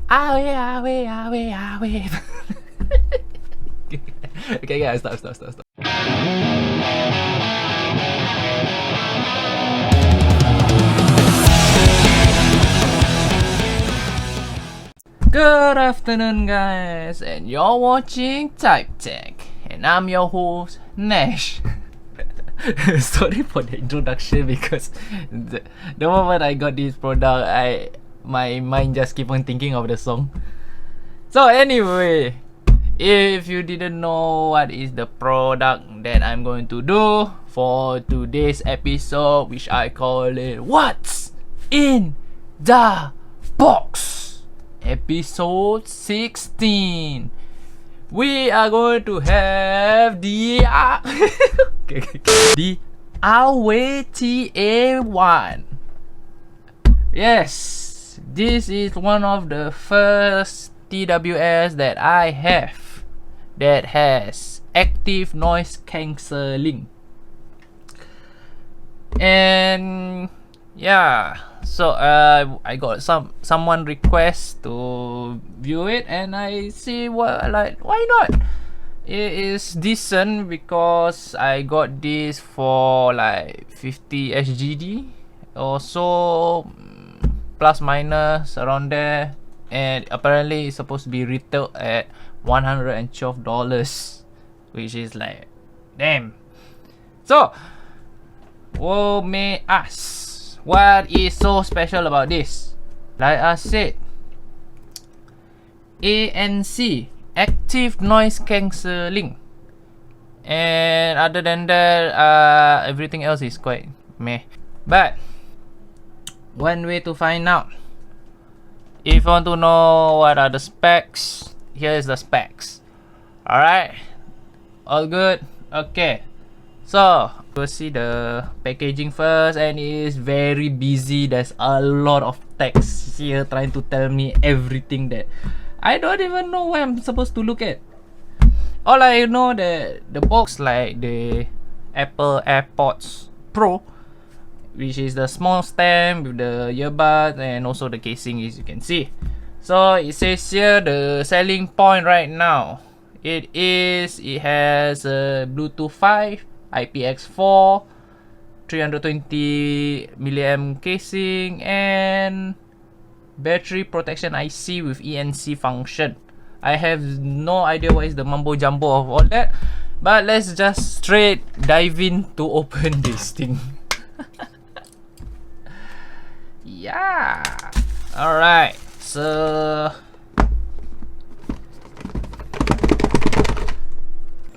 Awei, awei, awei, awei. Okay, guys, stop. Good afternoon, guys, and you're watching Type Tech, and I'm your host, Nash. Sorry for the introduction because the moment I got this product, my mind just keep on thinking of the song. So anyway, if you didn't know what is the product that I'm going to do for today's episode, which I call it What's in the Box, episode 16, we are going to have the the Awei TA1. Yes, this is one of the first TWS that I have that has active noise cancelling. And yeah, so I got someone request to view it, and I see why not. It is decent because I got this for like 50 SGD or so, plus minus around there, and apparently it's supposed to be retailed at $112, which is like, damn. So, woe may ask, what is so special about this? Like I said, ANC, active noise cancelling, and other than that, everything else is quite meh. But one way to find out, if you want to know what are the specs, here is the specs. Alright, all good. Okay, so we'll see the packaging first, and it is very busy. There's a lot of text here trying to tell me everything that I don't even know what I'm supposed to look at. All I know that the box, like the Apple AirPods Pro, which is the small stem with the earbuds and also the casing, as you can see. So it says here the selling point right now. It has a Bluetooth 5, IPX4, 320 milliamp casing, and battery protection IC with ANC function. I have no idea what is the mumbo jumbo of all that, but let's just straight dive in to open this thing. Yeah. Alright, so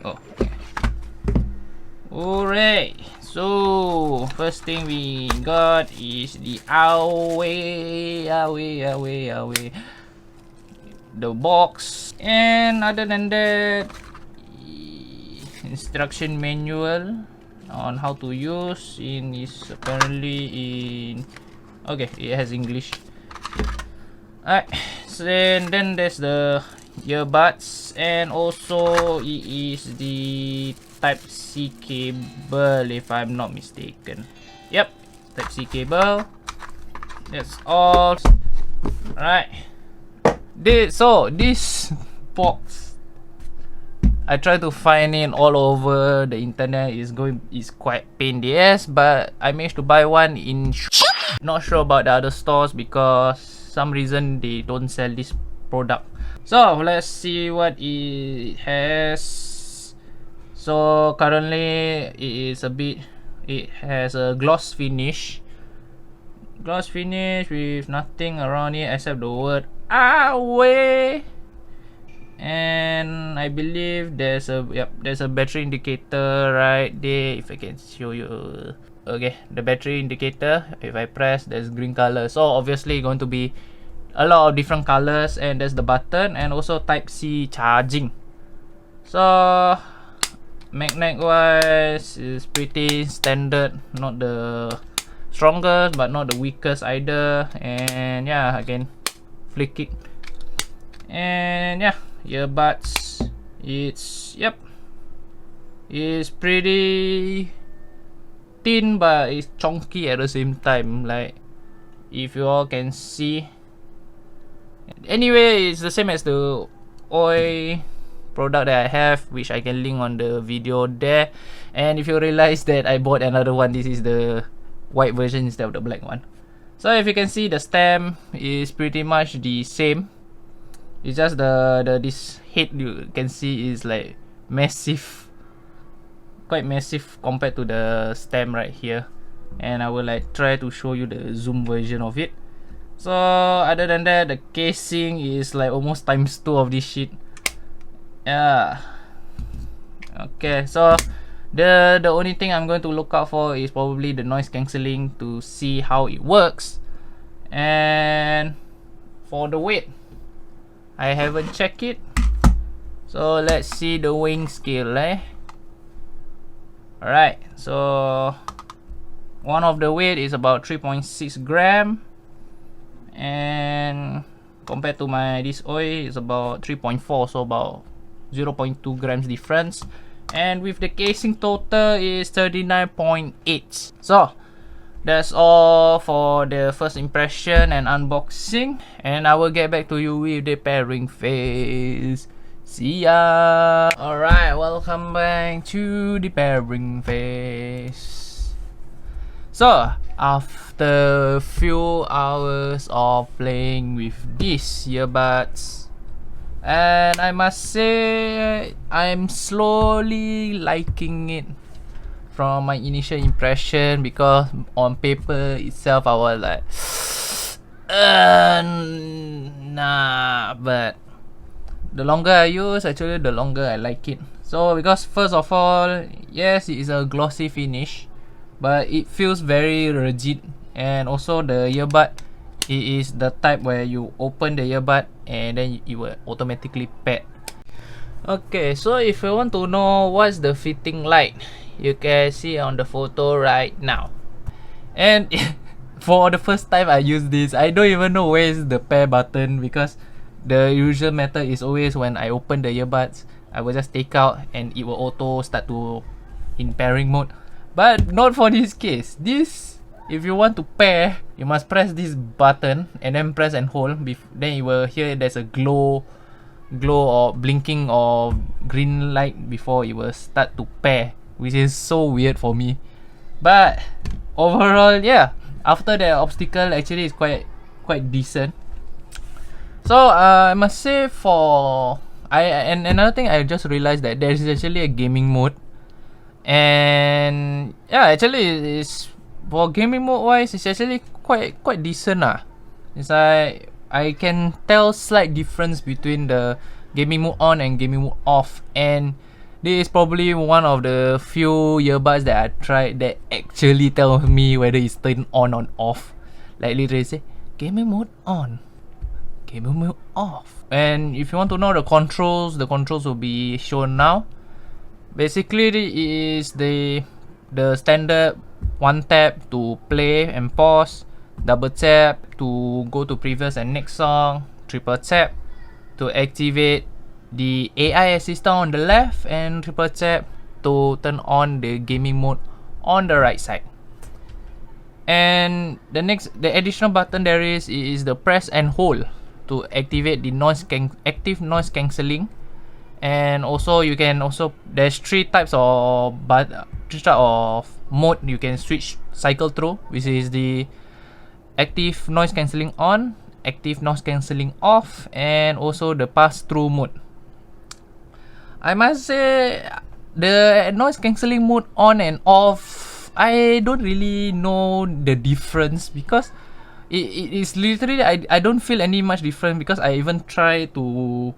okay. Alright, so first thing we got is the Awei, the box, and other than that, instruction manual on how to use is apparently in, okay, it has English. Alright, so then there's the earbuds, and also it is the Type-C cable, if I'm not mistaken. Yep, Type-C cable. That's all. Alright. This box, I try to find it all over the internet. Is quite pain in the ass, but I managed to buy one in Shopee. Not sure about the other stores because some reason they don't sell this product. So let's see what it has. So currently it has a gloss finish with nothing around it except the word Awei, and I believe there's a battery indicator right there, if I can show you. Okay, the battery indicator, if I press, there's green color, so obviously going to be a lot of different colors. And there's the button, and also Type-C charging. So magnet wise is pretty standard, not the strongest but not the weakest either. And yeah, I can flick it. And yeah, earbuds, it's pretty thin, but it's chunky at the same time, like if you all can see. Anyway, it's the same as the Awei product that I have, which I can link on the video there. And if you realize that I bought another one, this is the white version instead of the black one. So if you can see, the stem is pretty much the same. It's just this head you can see is like massive, quite massive compared to the stem right here. And I will like try to show you the zoom version of it. So other than that, the casing is like almost ×2 of this shit. Yeah. Okay, so the only thing I'm going to look out for is probably the noise cancelling to see how it works. And for the weight, I haven't checked it. So let's see the weighing scale, Alright, so one of the weight is about 3.6 gram, and compared to my this Awei is about 3.4, so about 0.2 grams difference. And with the casing total is 39.8. So that's all for the first impression and unboxing, and I will get back to you with the pairing phase. See ya! Alright, welcome back to the pairing phase. So after a few hours of playing with these earbuds, and I must say I'm slowly liking it from my initial impression, because on paper itself I was like nah, but the longer I use, actually the longer I like it. So because first of all, yes, it is a glossy finish, but it feels very rigid. And also the earbud, it is the type where you open the earbud and then it will automatically pad. Okay, so if you want to know what's the fitting like, you can see on the photo right now. And for the first time I use this, I don't even know where is the pair button, because the usual method is always when I open the earbuds, I will just take out and it will auto start to in pairing mode. But not for this case. This, if you want to pair, you must press this button and then press and hold. Then you will hear there's a glow or blinking or green light before it will start to pair, which is so weird for me. But overall, yeah, after the obstacle, actually it's quite decent. So I must say, and another thing I just realized that there is actually a gaming mode. And yeah, actually it's, for gaming mode wise, it's actually quite decent lah. It's like I can tell slight difference between the gaming mode on and gaming mode off. And this is probably one of the few earbuds that I tried that actually tell me whether it's turned on or off. Like literally say gaming mode on, gaming mode off. And if you want to know the controls will be shown now. Basically, it is the standard one tap to play and pause, double tap to go to previous and next song, triple tap to activate the AI assistant on the left, and triple tap to turn on the gaming mode on the right side. And the additional button there is the press and hold to activate the active noise cancelling. And also you can there's three types of mode you can cycle through, which is the active noise cancelling on, active noise cancelling off, and also the pass through mode. I must say the noise cancelling mode on and off, I don't really know the difference, because it is literally I don't feel any much different, because I even try to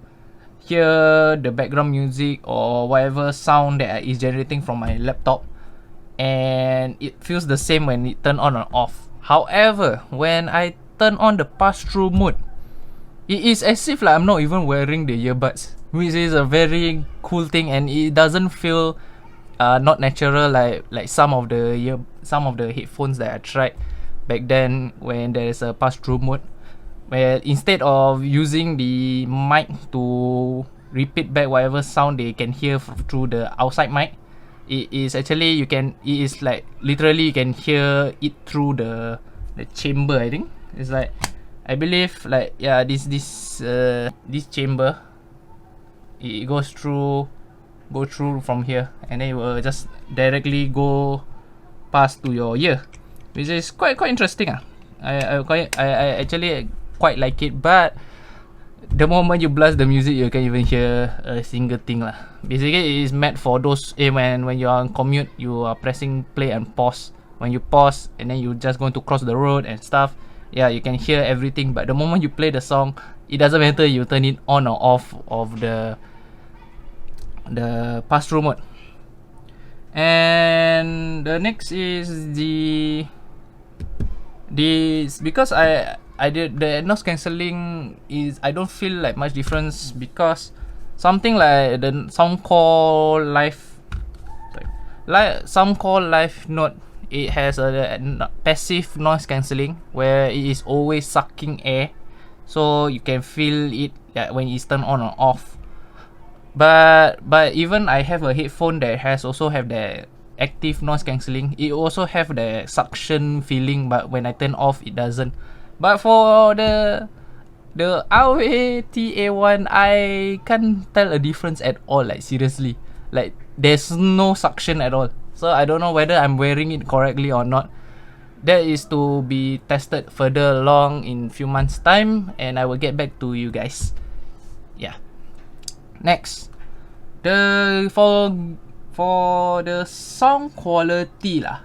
hear the background music or whatever sound that is generating from my laptop, and it feels the same when it turn on or off. However, when I turn on the pass-through mode, it is as if like I'm not even wearing the earbuds, which is a very cool thing, and it doesn't feel not natural like some of the headphones that I tried back then when there is a pass-through mode, where instead of using the mic to repeat back whatever sound they can hear through the outside mic, it is actually it is like literally you can hear it through the chamber. I think it's like I believe like yeah, this chamber, it goes through from here, and then it will just directly go past to your ear, which is quite interesting. I actually quite like it, but the moment you blast the music, you can even hear a single thing lah. Basically, it is meant for those when you are on commute, you are pressing play and pause. When you pause and then you just going to cross the road and stuff, yeah, you can hear everything. But the moment you play the song, it doesn't matter you turn it on or off of the pass-through mode. And the next is because I did the noise cancelling is I don't feel like much difference, because something like the Soundcore Life, Soundcore Life Note, it has a passive noise cancelling where it is always sucking air, so you can feel it when it's turned on or off. But even I have a headphone that has also have the active noise cancelling. It also have the suction feeling, but when I turn off, it doesn't. But for the Awei TA1, I can't tell a difference at all. Like seriously, like there's no suction at all. So I don't know whether I'm wearing it correctly or not. That is to be tested further along in few months time, and I will get back to you guys. Yeah. Next, for the sound quality lah.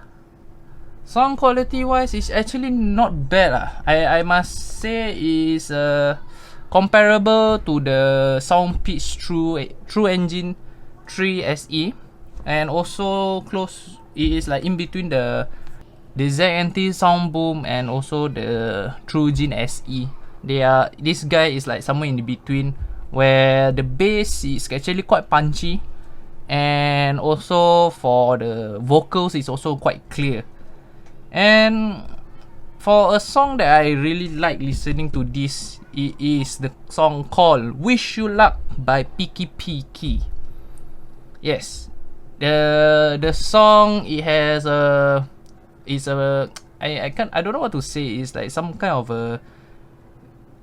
Sound quality wise is actually not bad lah. I must say is comparable to the sound pitch True Engine 3 SE, and also close. It is like in between the ZNT Sound Boom and also the True Gen SE. This guy is like somewhere in between, where the bass is actually quite punchy, and also for the vocals is also quite clear. And for a song that I really like listening to this, it is the song called Wish You Luck by Peaky. Yes, the song, it has I don't know what to say. It's like some kind of a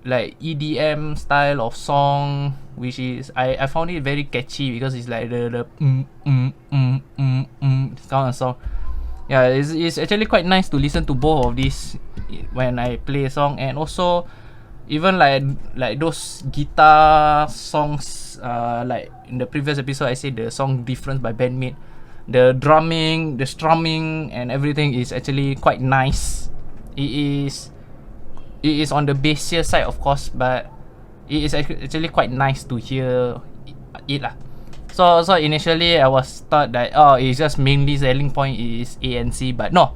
like EDM style of song, which is I found it very catchy, because it's like the kind of song. Yeah, it's actually quite nice to listen to both of these when I play a song. And also even like those guitar songs, like in the previous episode I said the song Difference by Bandmate, the drumming, the strumming and everything is actually quite nice. It is on the bassier side, of course, but it is actually quite nice to hear it lah. So initially I was thought that it's just mainly selling point is ANC, but no,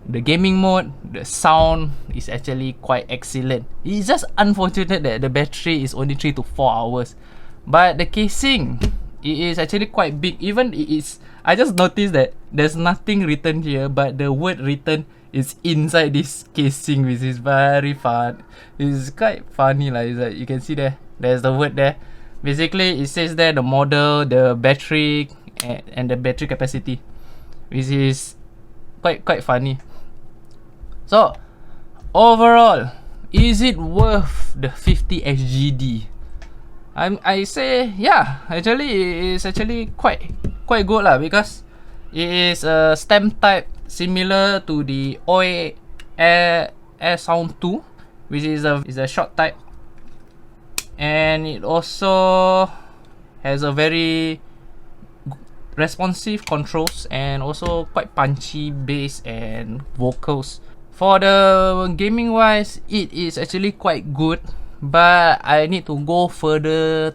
the gaming mode, the sound is actually quite excellent. It's just unfortunate that the battery is only 3 to 4 hours, but the casing, it is actually quite big. Even it is, I just noticed that there's nothing written here, but the word written is inside this casing, which is very fun. It's quite funny lah. It's like you can see there's the word there. Basically, it says there the model, the battery, and the battery capacity, which is quite funny. So overall, is it worth the 50 SGD? I say yeah. Actually, it's actually quite good lah, because it is a stem type similar to the Awei Air Sound 2, which is a short type. And it also has a very responsive controls and also quite punchy bass and vocals. For the gaming wise, it is actually quite good, but I need to go further,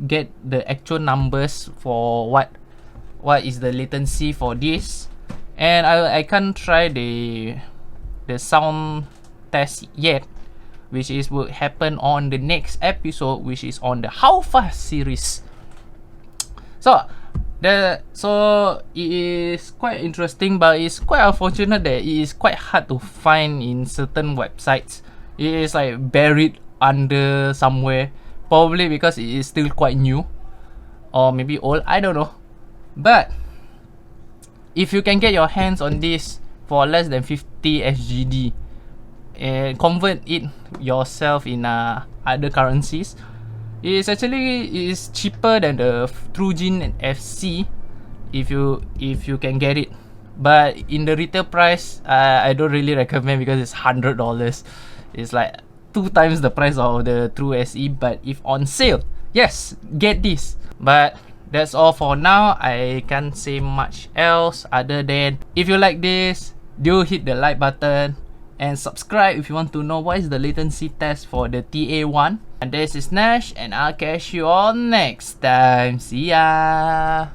get the actual numbers for what is the latency for this. And I can't try the sound test yet, which will happen on the next episode, which is on the How Fast series. So it is quite interesting, but it's quite unfortunate that it is quite hard to find in certain websites. It is like buried under somewhere, probably because it is still quite new, or maybe old, I don't know. But if you can get your hands on this for less than 50 SGD, and convert it yourself in other currencies, it's actually cheaper than the TrueGen FC if you can get it. But in the retail price, I don't really recommend because it's $100. It's like 2 times the price of the True SE. But if on sale, yes, get this. But that's all for now. I can't say much else other than, if you like this, do hit the like button and subscribe if you want to know what is the latency test for the TA1. And this is Nash, and I'll catch you all next time. See ya.